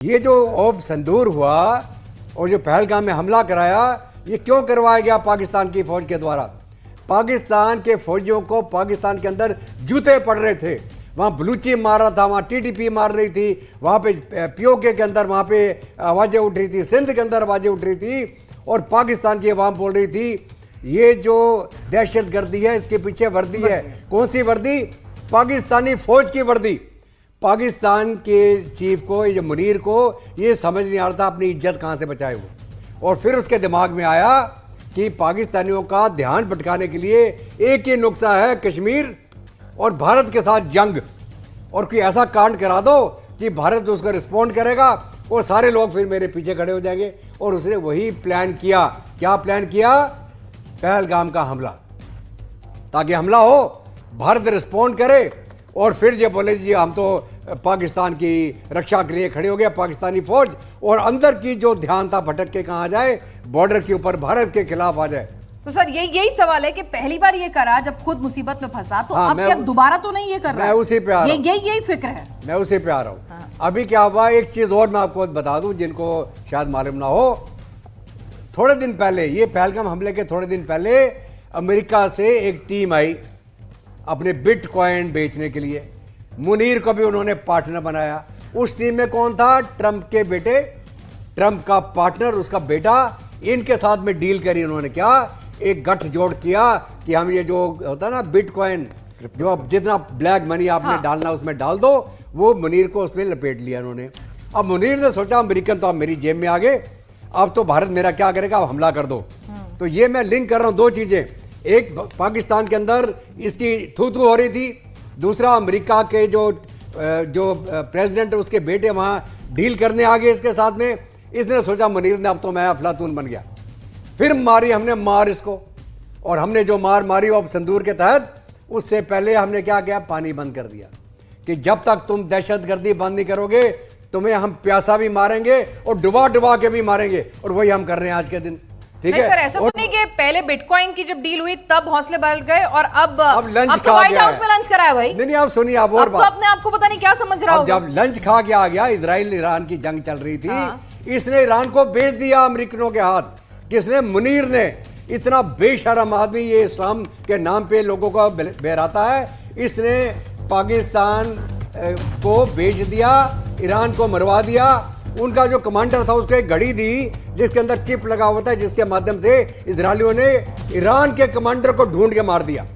ये जो ओप संदूर हुआ और जो पहलगाम में हमला कराया, ये क्यों करवाया गया पाकिस्तान की फौज के द्वारा? पाकिस्तान के फौजियों को पाकिस्तान के अंदर जूते पड़ रहे थे। वहाँ बलूची मार रहा था, वहाँ टीटीपी मार रही थी, वहाँ पे पीओके के अंदर वहाँ पे आवाज़ें उठ रही थी, सिंध के अंदर आवाज़ें उठ रही थी और पाकिस्तान की अवाम बोल रही थी ये जो दहशतगर्दी है इसके पीछे वर्दी है। कौन सी वर्दी? पाकिस्तानी फौज की वर्दी। पाकिस्तान के चीफ को, ये मुनीर को, ये समझ नहीं आ रहा था अपनी इज्जत कहाँ से बचाए वो। और फिर उसके दिमाग में आया कि पाकिस्तानियों का ध्यान भटकाने के लिए एक ही नुस्खा है, कश्मीर और भारत के साथ जंग। और कोई ऐसा कांड करा दो कि भारत उसको रिस्पॉन्ड करेगा और सारे लोग फिर मेरे पीछे खड़े हो जाएंगे। और उसने वही प्लान किया। क्या प्लान किया? पहलगाम का हमला, ताकि हमला हो, भारत रिस्पॉन्ड करे और फिर ये बोले जी हम तो पाकिस्तान की रक्षा के लिए खड़े हो गए, पाकिस्तानी फौज, और अंदर की जो ध्यान था भटक के कहाँ जाए, बॉर्डर के ऊपर भारत के खिलाफ आ जाए। तो सर यही सवाल है कि पहली बार ये करा जब खुद मुसीबत में फंसा, तो अब क्या दोबारा तो नहीं ये कर रहा है? मैं उसी पे आ रहा हूं। यही फिक्र है। मैं उसी पे आ रहा हूँ। अभी क्या हुआ, एक चीज और मैं आपको बता दूं जिनको शायद मालूम ना हो। थोड़े दिन पहले, ये पहलगाम हमले के थोड़े दिन पहले, अमेरिका से एक टीम आई अपने बिटकॉइन बेचने के लिए। मुनीर को भी उन्होंने पार्टनर बनाया। उस टीम में कौन था? ट्रंप के बेटे, ट्रंप का पार्टनर, उसका बेटा। इनके साथ में डील करी उन्होंने। क्या? एक गठजोड़ किया कि हम ये जो होता है ना बिटकॉइन, जो जितना ब्लैक मनी आपने डालना उसमें डाल दो, वो मुनीर को उसमें लपेट लिया उन्होंने। अब मुनीर ने सोचा अमेरिकन तो अब मेरी जेब में आ गए, अब तो भारत मेरा क्या करेगा, अब हमला कर दो। तो ये मैं लिंक कर रहा हूं दो चीजें। एक, पाकिस्तान के अंदर इसकी थू थू हो रही थी। दूसरा, अमेरिका के जो प्रेसिडेंट उसके बेटे वहां डील करने आ गए इसके साथ में। इसने सोचा मुनीर ने अब तो मैं अफलातून बन गया। फिर मारी हमने मार इसको, और हमने जो मार मारी वो संदूर के तहत। उससे पहले हमने क्या किया? पानी बंद कर दिया कि जब तक तुम दहशतगर्दी बंद नहीं करोगे तुम्हें हम प्यासा भी मारेंगे और डुबा डुबा के भी मारेंगे। और वही हम कर रहे हैं आज के दिन। ठीक है सर, ऐसा तो नहीं कि पहले बिटकॉइन की जब डील हुई तब हौसले बढ़ गए और अब लंच तो व्हाइट हाउस में लंच कराया भाई। नहीं, आप सुनिए, आप और बात। तो अपने आपको पता नहीं क्या समझ रहा होगा। जब लंच खा के आ गया, इजराइल ईरान की जंग चल रही थी, इसने ईरान को बेच दिया अमेरिकनों के हाथ। किसने? मुनीर ने। इतना बेशरम आदमी, ये इस्लाम के नाम पे लोगों को बहराता है। इसने पाकिस्तान को बेच दिया, ईरान को मरवा दिया। उनका जो कमांडर था उसको एक घड़ी दी जिसके अंदर चिप लगा हुआ था, जिसके माध्यम से इजरायलियों ने ईरान के कमांडर को ढूंढ के मार दिया।